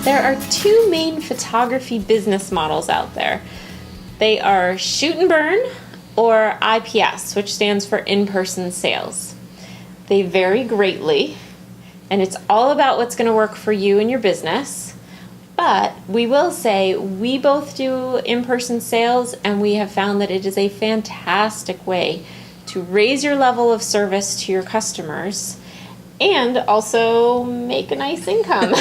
There are two main photography business models out there. They are shoot and burn or IPS, which stands for in-person sales. They vary greatly, and it's all about what's going to work for you and your business. But we will say we both do in-person sales, and we have found that it is a fantastic way to raise your level of service to your customers and also make a nice income.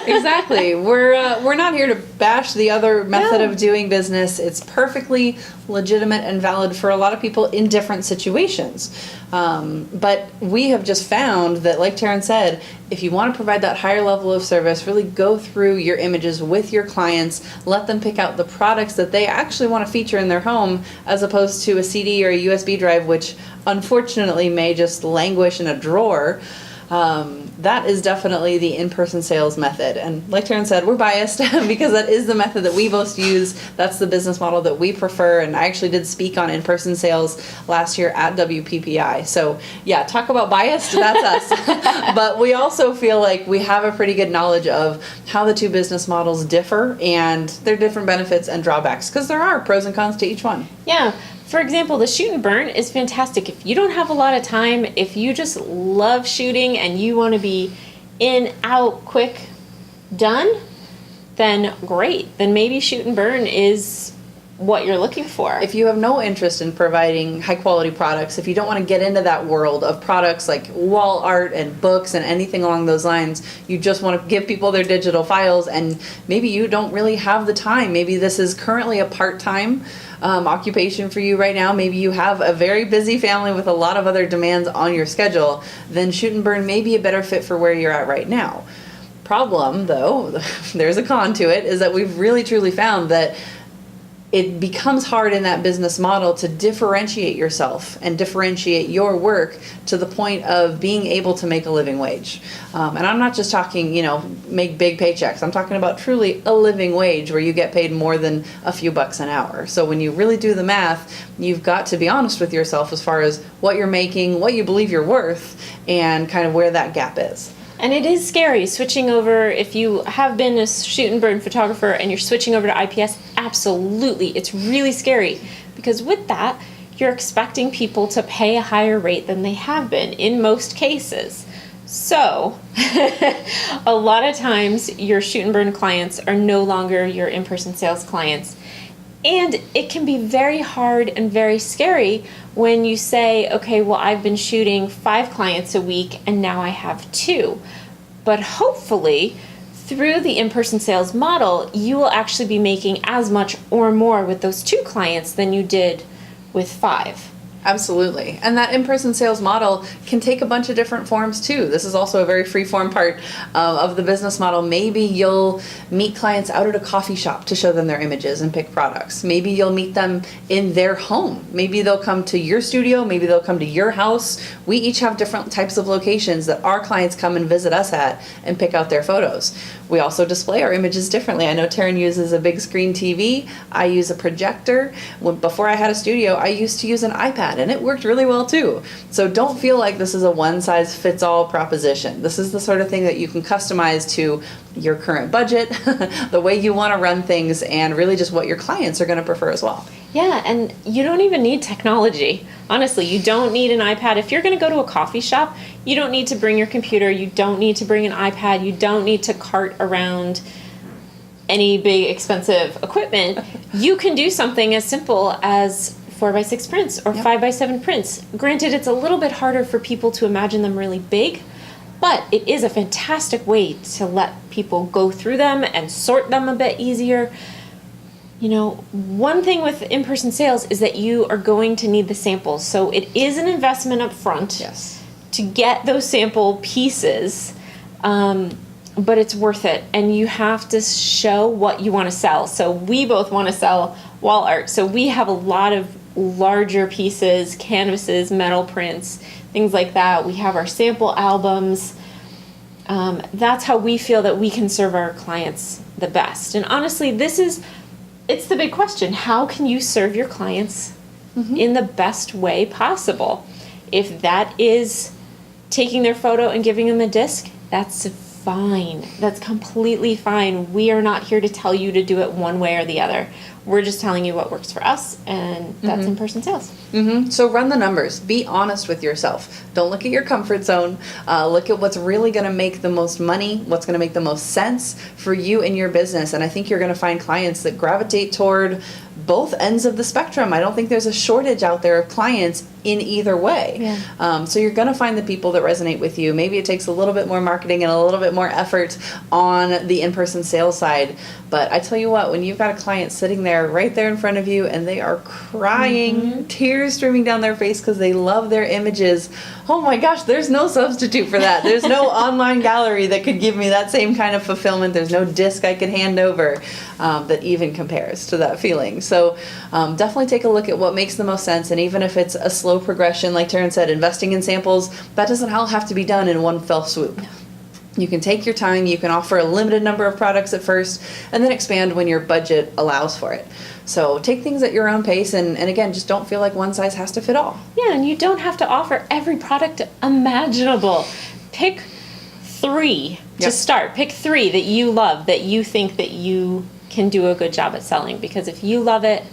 Exactly. We're not here to bash the other method of doing business. It's perfectly legitimate and valid for a lot of people in different situations. But we have just found that, like Taryn said, if you want to provide that higher level of service, really go through your images with your clients, let them pick out the products that they actually want to feature in their home, as opposed to a CD or a USB drive, which unfortunately may just languish in a drawer. That is definitely the in-person sales method. And like Taryn said, we're biased because that is the method that we both use. That's the business model that we prefer. And I actually did speak on in-person sales last year at WPPI. So yeah, talk about biased, that's us. But we also feel like we have a pretty good knowledge of how the two business models differ and their different benefits and drawbacks, because there are pros and cons to each one. Yeah. For example, the shoot and burn is fantastic. If you don't have a lot of time, if you just love shooting and you want to be in, out, quick, done, then great. Then maybe shoot and burn is what you're looking for. If you have no interest in providing high quality products, if you don't want to get into that world of products like wall art and books and anything along those lines, you just want to give people their digital files, and maybe you don't really have the time. Maybe this is currently a part-time occupation for you right now. Maybe you have a very busy family with a lot of other demands on your schedule. Then shoot and burn may be a better fit for where you're at right now. Problem, though, there's a con to it, is that we've really truly found that it becomes hard in that business model to differentiate yourself and differentiate your work to the point of being able to make a living wage. And I'm not just talking, make big paychecks. I'm talking about truly a living wage where you get paid more than a few bucks an hour. So when you really do the math, you've got to be honest with yourself as far as what you're making, what you believe you're worth, and kind of where that gap is. And it is scary switching over. If you have been a shoot and burn photographer and you're switching over to IPS, absolutely, it's really scary, because with that, you're expecting people to pay a higher rate than they have been in most cases. So a lot of times your shoot and burn clients are no longer your in-person sales clients. And it can be very hard and very scary when you say, okay, well, I've been shooting 5 clients a week and now I have 2. But hopefully, through the in-person sales model, you will actually be making as much or more with those 2 clients than you did with 5. Absolutely. And that in-person sales model can take a bunch of different forms too. This is also a very free-form part of the business model. Maybe you'll meet clients out at a coffee shop to show them their images and pick products. Maybe you'll meet them in their home. Maybe they'll come to your studio. Maybe they'll come to your house. We each have different types of locations that our clients come and visit us at and pick out their photos. We also display our images differently. I know Taryn uses a big screen TV. I use a projector. Before I had a studio, I used to use an iPad, and it worked really well too. So don't feel like this is a one-size-fits-all proposition. This is the sort of thing that you can customize to your current budget, the way you want to run things, and really just what your clients are going to prefer as well. Yeah, and you don't even need technology. Honestly, you don't need an iPad. If you're going to go to a coffee shop, you don't need to bring your computer. You don't need to bring an iPad. You don't need to cart around any big expensive equipment. You can do something as simple as 4x6 prints or 5x7 prints. Granted, it's a little bit harder for people to imagine them really big, but it is a fantastic way to let people go through them and sort them a bit easier. One thing with in-person sales is that you are going to need the samples. So it is an investment up front to get those sample pieces, but it's worth it. And you have to show what you want to sell. So we both want to sell wall art. So we have a lot of larger pieces, canvases, metal prints, things like that. We have our sample albums. That's how we feel that we can serve our clients the best. And honestly, it's the big question. How can you serve your clients in the best way possible? If that is taking their photo and giving them a disc, that's fine. That's completely fine. We are not here to tell you to do it one way or the other. We're just telling you what works for us, and that's in-person sales. So run the numbers. Be honest with yourself. Don't look at your comfort zone. Look at what's really going to make the most money, what's going to make the most sense for you and your business. And I think you're going to find clients that gravitate toward both ends of the spectrum. I don't think there's a shortage out there of clients in either way. Yeah. So you're going to find the people that resonate with you. Maybe it takes a little bit more marketing and a little bit more effort on the in-person sales side. But I tell you what, when you've got a client sitting there right there in front of you and they are crying, tears streaming down their face because they love their images, oh my gosh, there's no substitute for that. There's no online gallery that could give me that same kind of fulfillment. There's no disc I could hand over that even compares to that feeling. So definitely take a look at what makes the most sense. And even if it's a slow progression, like Taryn said, investing in samples, that doesn't all have to be done in one fell swoop. No. You can take your time, you can offer a limited number of products at first, and then expand when your budget allows for it. So take things at your own pace, and again, just don't feel like one size has to fit all. Yeah, and you don't have to offer every product imaginable. Pick 3 to start. Pick 3 that you love, that you think that you can do a good job at selling, because if you love it,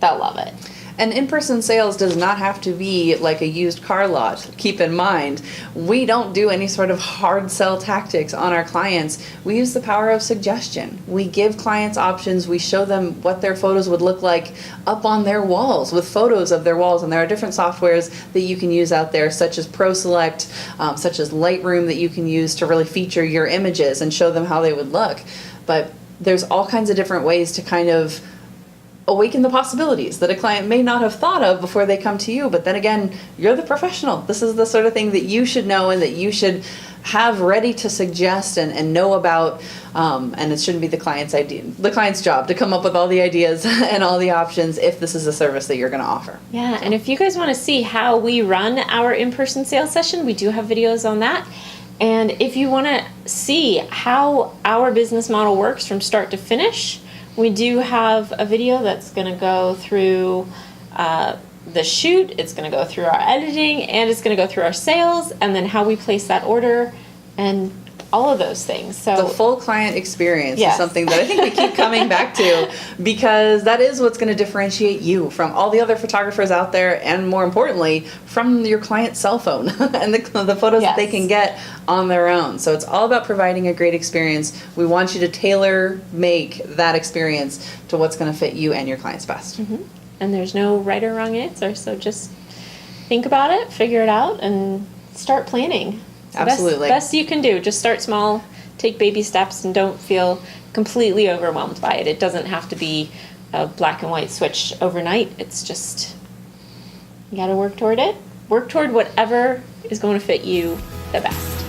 they'll love it. And in-person sales does not have to be like a used car lot. Keep in mind, we don't do any sort of hard sell tactics on our clients. We use the power of suggestion. We give clients options. We show them what their photos would look like up on their walls with photos of their walls. And there are different softwares that you can use out there, such as ProSelect, such as Lightroom, that you can use to really feature your images and show them how they would look. But there's all kinds of different ways to kind of awaken the possibilities that a client may not have thought of before they come to you. But then again, you're the professional. This is the sort of thing that you should know and that you should have ready to suggest and know about. And it shouldn't be the client's job to come up with all the ideas and all the options if this is a service that you're going to offer. Yeah, and if you guys want to see how we run our in-person sales session, we do have videos on that. And if you want to see how our business model works from start to finish, we do have a video that's going to go through the shoot, it's going to go through our editing, and it's going to go through our sales, and then how we place that order, and all of those things. So the full client experience is something that I think we keep coming back to, because that is what's going to differentiate you from all the other photographers out there, and more importantly, from your client's cell phone and the photos that they can get on their own. So it's all about providing a great experience. We want you to tailor make that experience to what's going to fit you and your clients best. And there's no right or wrong answer, so just think about it, figure it out, and start planning. Absolutely. Best you can do. Just start small, take baby steps, and don't feel completely overwhelmed by it. It doesn't have to be a black and white switch overnight. It's just, you got to work toward it. Work toward whatever is going to fit you the best.